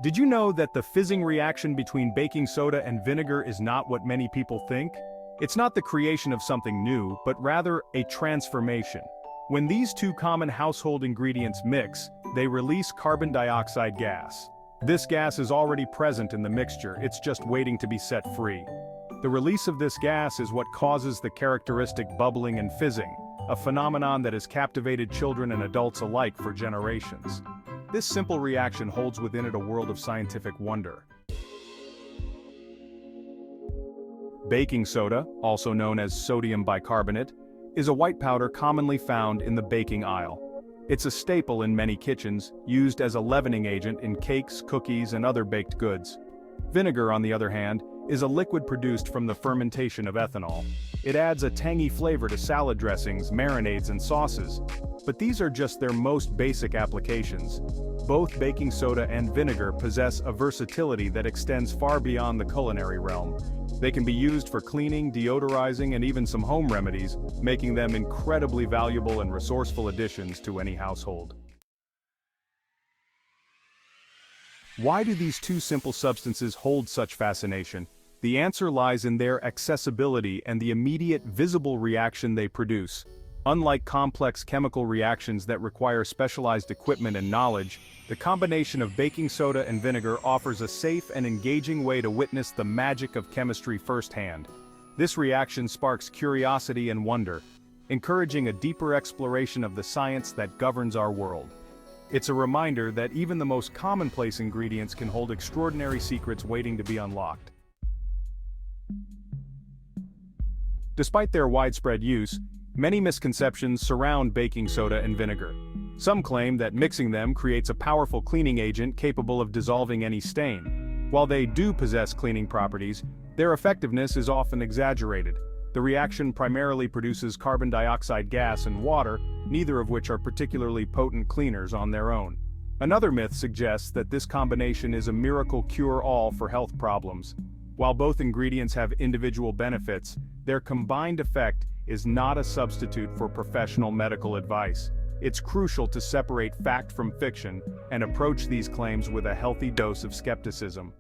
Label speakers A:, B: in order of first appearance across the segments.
A: Did you know that the fizzing reaction between baking soda and vinegar is not what many people think? It's not the creation of something new, but rather a transformation. When these two common household ingredients mix, they release carbon dioxide gas. This gas is already present in the mixture, it's just waiting to be set free. The release of this gas is what causes the characteristic bubbling and fizzing, a phenomenon that has captivated children and adults alike for generations. This simple reaction holds within it a world of scientific wonder. Baking soda, also known as sodium bicarbonate, is a white powder commonly found in the baking aisle. It's a staple in many kitchens, used as a leavening agent in cakes, cookies, and other baked goods. Vinegar, on the other hand, is a liquid produced from the fermentation of ethanol. It adds a tangy flavor to salad dressings, marinades, and sauces. But these are just their most basic applications. Both baking soda and vinegar possess a versatility that extends far beyond the culinary realm. They can be used for cleaning, deodorizing, and even some home remedies, making them incredibly valuable and resourceful additions to any household. Why do these two simple substances hold such fascination? The answer lies in their accessibility and the immediate visible reaction they produce. Unlike complex chemical reactions that require specialized equipment and knowledge, the combination of baking soda and vinegar offers a safe and engaging way to witness the magic of chemistry firsthand. This reaction sparks curiosity and wonder, encouraging a deeper exploration of the science that governs our world. It's a reminder that even the most commonplace ingredients can hold extraordinary secrets waiting to be unlocked. Despite their widespread use, many misconceptions surround baking soda and vinegar. Some claim that mixing them creates a powerful cleaning agent capable of dissolving any stain. While they do possess cleaning properties, their effectiveness is often exaggerated. The reaction primarily produces carbon dioxide gas and water, neither of which are particularly potent cleaners on their own. Another myth suggests that this combination is a miracle cure-all for health problems. While both ingredients have individual benefits, their combined effect is not a substitute for professional medical advice. It's crucial to separate fact from fiction and approach these claims with a healthy dose of skepticism.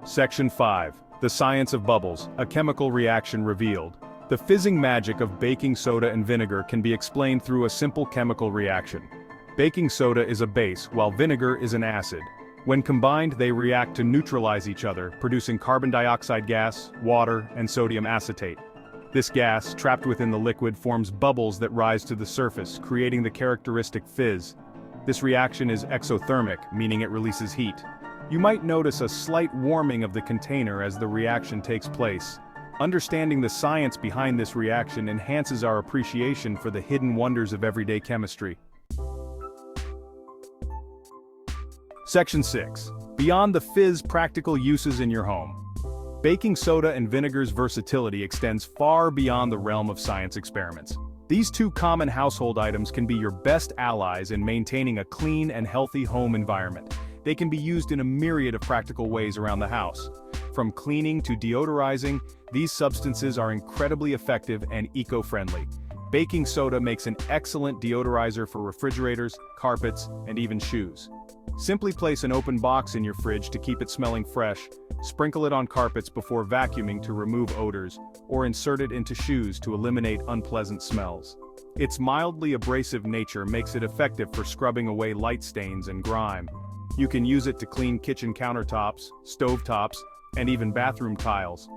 A: Section 5. The Science of Bubbles, a chemical reaction revealed. The fizzing magic of baking soda and vinegar can be explained through a simple chemical reaction. Baking soda is a base, while vinegar is an acid. When combined, they react to neutralize each other, producing carbon dioxide gas, water, and sodium acetate. This gas, trapped within the liquid, forms bubbles that rise to the surface, creating the characteristic fizz. This reaction is exothermic, meaning it releases heat. You might notice a slight warming of the container as the reaction takes place. Understanding the science behind this reaction enhances our appreciation for the hidden wonders of everyday chemistry. Section 6. Beyond the fizz, practical uses in your home. Baking soda and vinegar's versatility extends far beyond the realm of science experiments. These two common household items can be your best allies in maintaining a clean and healthy home environment. They can be used in a myriad of practical ways around the house. From cleaning to deodorizing, these substances are incredibly effective and eco-friendly. Baking soda makes an excellent deodorizer for refrigerators, carpets, and even shoes. Simply place an open box in your fridge to keep it smelling fresh, sprinkle it on carpets before vacuuming to remove odors, or insert it into shoes to eliminate unpleasant smells. Its mildly abrasive nature makes it effective for scrubbing away light stains and grime. You can use it to clean kitchen countertops, stovetops, and even bathroom tiles.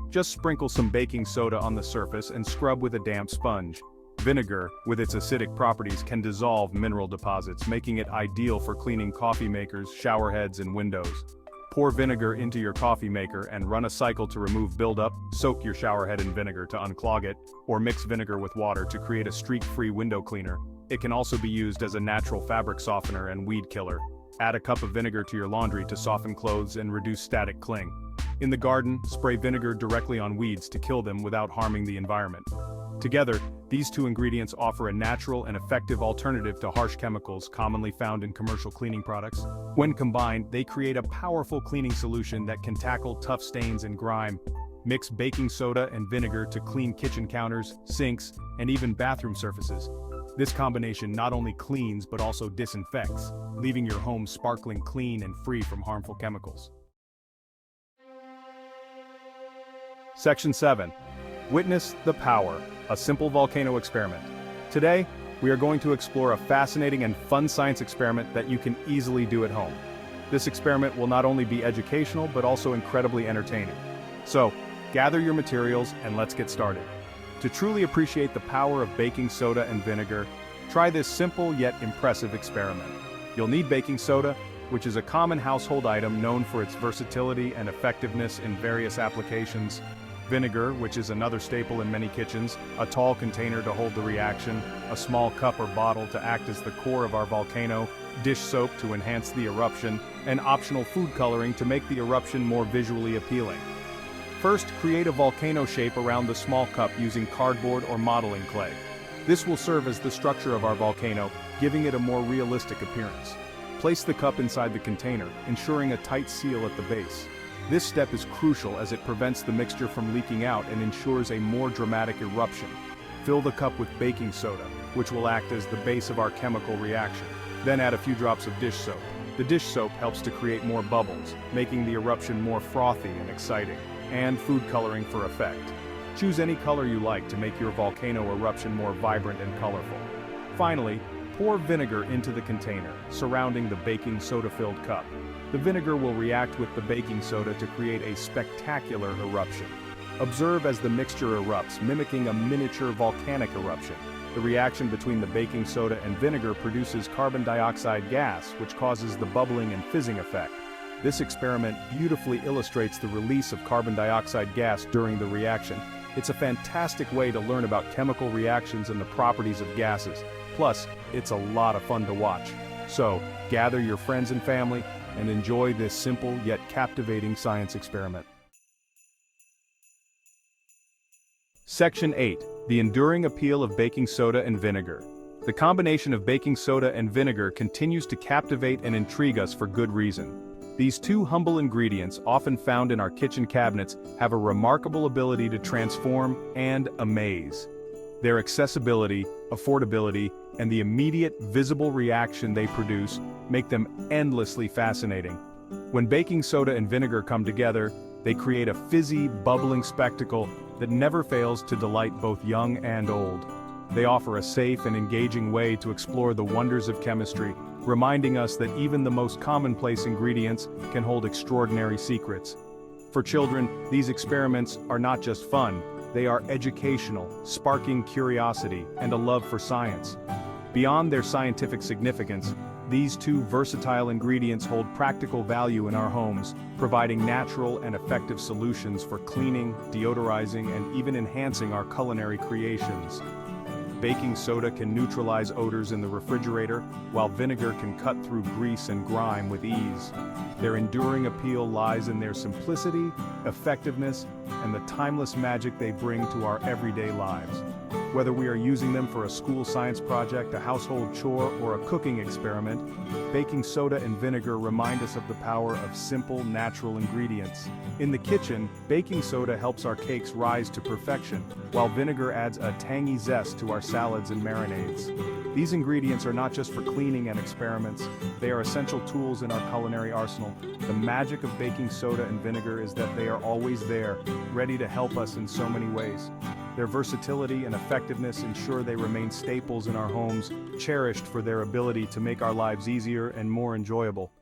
A: Just sprinkle some baking soda on the surface and scrub with a damp sponge. Vinegar, with its acidic properties, can dissolve mineral deposits, making it ideal for cleaning coffee makers, shower heads, and windows. Pour vinegar into your coffee maker and run a cycle to remove buildup, soak your shower head in vinegar to unclog it, or mix vinegar with water to create a streak-free window cleaner. It can also be used as a natural fabric softener and weed killer. Add a cup of vinegar to your laundry to soften clothes and reduce static cling. In the garden, spray vinegar directly on weeds to kill them without harming the environment. Together, these two ingredients offer a natural and effective alternative to harsh chemicals commonly found in commercial cleaning products. When combined, they create a powerful cleaning solution that can tackle tough stains and grime. Mix baking soda and vinegar to clean kitchen counters, sinks, and even bathroom surfaces. This combination not only cleans but also disinfects, leaving your home sparkling clean and free from harmful chemicals. Section 7. Witness the power, a simple volcano experiment. Today, we are going to explore a fascinating and fun science experiment that you can easily do at home. This experiment will not only be educational but also incredibly entertaining. So, gather your materials and let's get started. To truly appreciate the power of baking soda and vinegar, try this simple yet impressive experiment. You'll need baking soda, which is a common household item known for its versatility and effectiveness in various applications. Vinegar, which is another staple in many kitchens, a tall container to hold the reaction, a small cup or bottle to act as the core of our volcano, dish soap to enhance the eruption, and optional food coloring to make the eruption more visually appealing. First, create a volcano shape around the small cup using cardboard or modeling clay. This will serve as the structure of our volcano, giving it a more realistic appearance. Place the cup inside the container, ensuring a tight seal at the base. This step is crucial as it prevents the mixture from leaking out and ensures a more dramatic eruption. Fill the cup with baking soda, which will act as the base of our chemical reaction. Then add a few drops of dish soap. The dish soap helps to create more bubbles, making the eruption more frothy and exciting, and food coloring for effect. Choose any color you like to make your volcano eruption more vibrant and colorful. Finally, pour vinegar into the container, surrounding the baking soda-filled cup. The vinegar will react with the baking soda to create a spectacular eruption. Observe as the mixture erupts, mimicking a miniature volcanic eruption. The reaction between the baking soda and vinegar produces carbon dioxide gas, which causes the bubbling and fizzing effect. This experiment beautifully illustrates the release of carbon dioxide gas during the reaction. It's a fantastic way to learn about chemical reactions and the properties of gases. Plus, it's a lot of fun to watch. So, gather your friends and family and enjoy this simple yet captivating science experiment. Section 8. The enduring appeal of baking soda and vinegar. The combination of baking soda and vinegar continues to captivate and intrigue us for good reason. These two humble ingredients, often found in our kitchen cabinets, have a remarkable ability to transform and amaze. Their accessibility, affordability, and the immediate visible reaction they produce make them endlessly fascinating. When baking soda and vinegar come together, they create a fizzy, bubbling spectacle that never fails to delight both young and old. They offer a safe and engaging way to explore the wonders of chemistry, reminding us that even the most commonplace ingredients can hold extraordinary secrets. For children, these experiments are not just fun, they are educational, sparking curiosity and a love for science. Beyond their scientific significance, these two versatile ingredients hold practical value in our homes, providing natural and effective solutions for cleaning, deodorizing, and even enhancing our culinary creations. Baking soda can neutralize odors in the refrigerator, while vinegar can cut through grease and grime with ease. Their enduring appeal lies in their simplicity, effectiveness, and the timeless magic they bring to our everyday lives. Whether we are using them for a school science project, a household chore, or a cooking experiment, baking soda and vinegar remind us of the power of simple, natural ingredients. In the kitchen, baking soda helps our cakes rise to perfection, while vinegar adds a tangy zest to our salads and marinades. These ingredients are not just for cleaning and experiments, they are essential tools in our culinary arsenal. The magic of baking soda and vinegar is that they are always there, ready to help us in so many ways. Their versatility and effectiveness ensure they remain staples in our homes, cherished for their ability to make our lives easier and more enjoyable.